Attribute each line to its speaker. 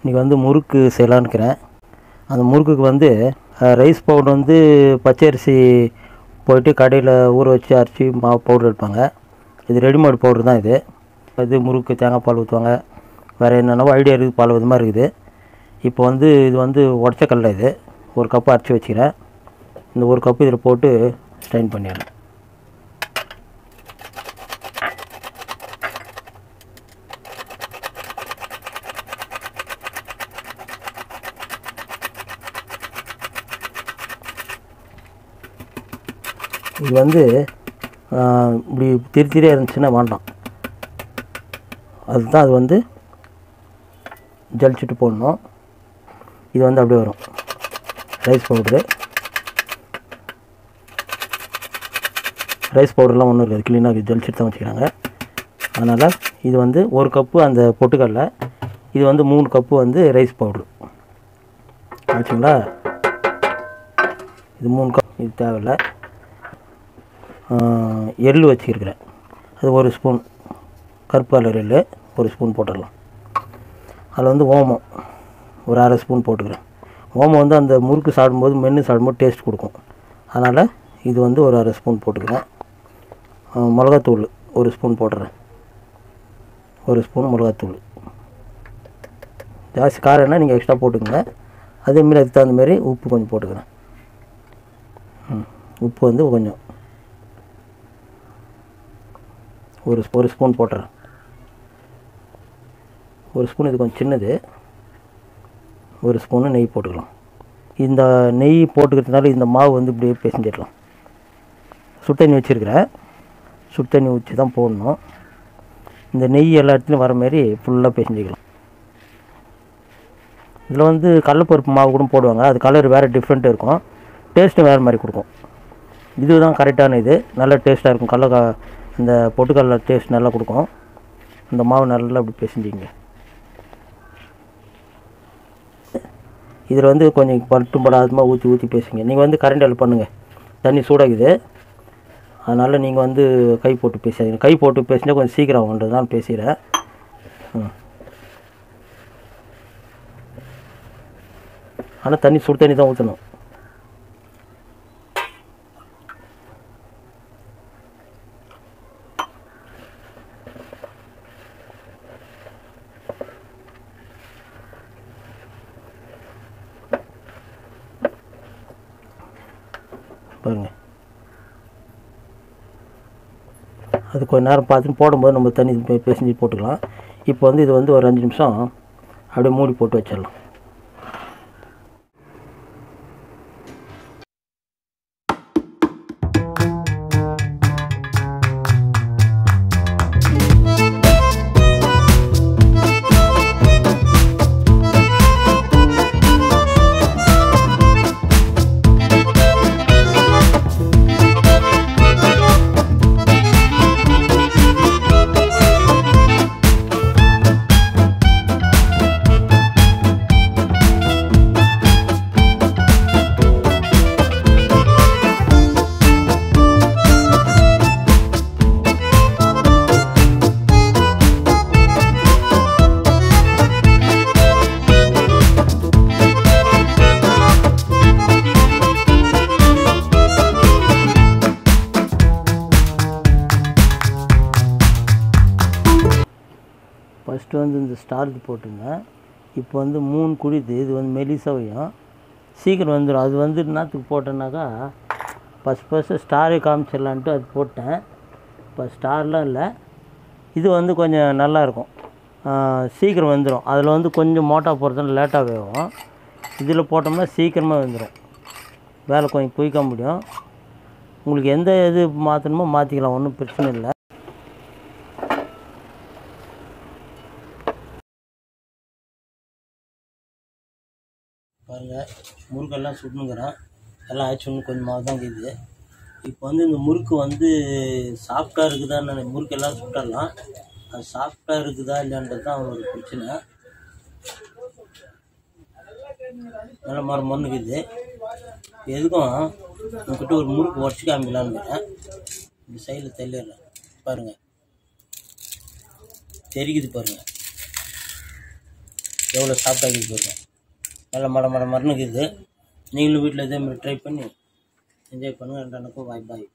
Speaker 1: இன்றைக்கி வந்து முறுக்கு செய்யலான்னு இருக்கிறேன். அந்த முறுக்குக்கு வந்து ரைஸ் பவுடர் வந்து பச்சரிசி போய்ட்டு கடையில் ஊற வச்சு அரைச்சி மாவு பவுடர் எடுப்பாங்க. இது ரெடிமேட் பவுடர் தான். இது முறுக்கு தேங்காய் பால் ஊற்றுவாங்க. வேறு என்னென்னவோ ஐடியா இருக்குது, பல விதமாக இருக்குது. இப்போ வந்து இது வந்து உடச்ச கடலை. இது ஒரு கப்பு அரைச்சி வச்சுக்கிறேன். இந்த ஒரு கப்பு இதில் போட்டு ஸ்ட்ரெயின் பண்ணிடுறேன். இது வந்து இப்படி திரியாக இருந்துச்சுன்னா வேண்டாம். அதுதான் அது வந்து ஜலிச்சுட்டு போடணும். இது வந்து அப்படியே வரும். ரைஸ் பவுடர்லாம் ஒன்றும் இருக்காது, க்ளீனாக ஜலிச்சுட்டு தான் வச்சுக்கிறாங்க. அதனால் இது வந்து ஒரு கப்பு அந்த பொட்டுக்கடலை, இது வந்து 3 கப்பு வந்து ரைஸ் பவுட்ரு ஆச்சுங்களா. இது 3 கப். இது தேவையில்லை. எள் வச்சுருக்கிறேன், அது 1 ஸ்பூன். கருப்பு கலர் எள் 1 ஸ்பூன் போட்டுடலாம். அதில் வந்து ஓமம் ஒரு 1/2 ஸ்பூன் போட்டுக்கிறேன். ஓமம் வந்து அந்த முறுக்கு சாப்பிடும்போது மென்று சாப்பிடும்போது டேஸ்ட் கொடுக்கும். அதனால் இது வந்து ஒரு 1/2 ஸ்பூன் போட்டுக்கிறேன். மிளகாத்தூள் 1 ஸ்பூன் போட்டுறேன். 1 ஸ்பூன் மிளகாத்தூள். ஜாஸ்தி காரம்னா நீங்கள் எக்ஸ்ட்ரா போட்டுக்கோங்க. அதேமாரி அதுக்கு தகுந்தமாரி உப்பு கொஞ்சம் போட்டுக்கிறேன். உப்பு வந்து கொஞ்சம் ஒரு ஸ்பூன் போட்டுறேன். 1 ஸ்பூன். இது கொஞ்சம் சின்னது. 1 ஸ்பூனு நெய் போட்டுக்கலாம். இந்த நெய் போட்டுக்கிறதுனால இந்த மாவு வந்து இப்படியே பிசைஞ்சிடலாம். சுடு தண்ணி வச்சுருக்கிறேன். சுடு தண்ணி ஊற்றி தான் போடணும். இந்த நெய் எல்லா இடத்துலையும் வர மாரி ஃபுல்லாக பிசைஞ்சிக்கலாம். இதில் வந்து கடலைப்பருப்பு மாவு கூட போடுவாங்க. அது கலர் வேறு டிஃப்ரெண்ட்டாக இருக்கும், டேஸ்ட்டும் வேறு மாதிரி கொடுக்கும். இதுதான் கரெக்டான இது. நல்ல டேஸ்ட்டாக இருக்கும். இந்த பொட்டுக்கடலை டேஸ்ட் நல்லா கொடுக்கும். இந்த மாவு நல்லா அப்படி பிசைஞ்சிங்க. இதில் வந்து கொஞ்சம் பட்டும் படாதமாக ஊற்றி பேசுங்க. நீங்கள் வந்து கரண்டில் பண்ணுங்கள், தண்ணி சூடாகுது. அதனால் நீங்கள் வந்து கை போட்டு பேசாதீங்க. கை போட்டு பேசினா கொஞ்சம் சீக்கிரம் ஆகுன்றது தான் பேசுகிறேன். ஆனால் தண்ணி சுடு தண்ணி தான் ஊற்றணும். பாருங்கள், அது கொஞ்சம் நேரம் பார்த்துட்டு போடும்போது நம்ம தண்ணி பிசைஞ்சு போட்டுக்கலாம். இப்போ வந்து இது வந்து ஒரு 5 நிமிஷம் அப்படியே மூடி போட்டு வச்சிடலாம். ஃபஸ்ட்டு வந்து இந்த ஸ்டார்க்கு போட்டுங்க. இப்போ வந்து 3 குழிது. இது வந்து மெலிசாவையும் சீக்கிரம் வந்துடும். அது வந்து என்னத்துக்கு போட்டேன்னாக்கா, ஃபஸ்ட்டு ஸ்டாரே காமிச்சிடலான்ட்டு அது போட்டேன். இப்போ ஸ்டார்லாம் இல்லை. இது வந்து கொஞ்சம் நல்லாயிருக்கும், சீக்கிரம் வந்துடும். அதில் வந்து கொஞ்சம் மோட்டா போகிறதுனால லேட்டாக வேகும். இதில் போட்டோம்னா சீக்கிரமாக வந்துடும். வேலை கொஞ்சம் குயிக்காக முடியும். உங்களுக்கு எந்த இது மாற்றணுமோ மாற்றிக்கலாம், ஒன்றும் பிரச்சனை இல்லை. பாருங்கள், முறுக்கெல்லாம் சுடணுங்கிறேன். எல்லாம் ஆச்சு, ஒன்று கொஞ்சமாக தான் இருக்குது. இப்போ வந்து இந்த முறுக்கு வந்து சாஃப்டாக இருக்குதான்னு முறுக்கெல்லாம் சுட்டலாம். அது சாஃப்டாக இருக்குதா இல்லைன்றது தான் ஒரு பிரச்சனை. நல்லா மொன்னுக்குது. எதுக்கும் உங்ககிட்ட ஒரு முறுக்கு உடச்சி காமிக்கலான்னு இந்த சைடில் தெளிடுறேன். பாருங்கள், தெரிக்குது பாருங்கள். எவ்வளோ சாஃப்டாகி போயிருக்கோம். நல்லா மட மடன்னு இருக்குது. நீங்களும் வீட்டில் இதே மாதிரி ட்ரை பண்ணி என்ஜாய் பண்ணுங்கள். எனக்கும் பாய்.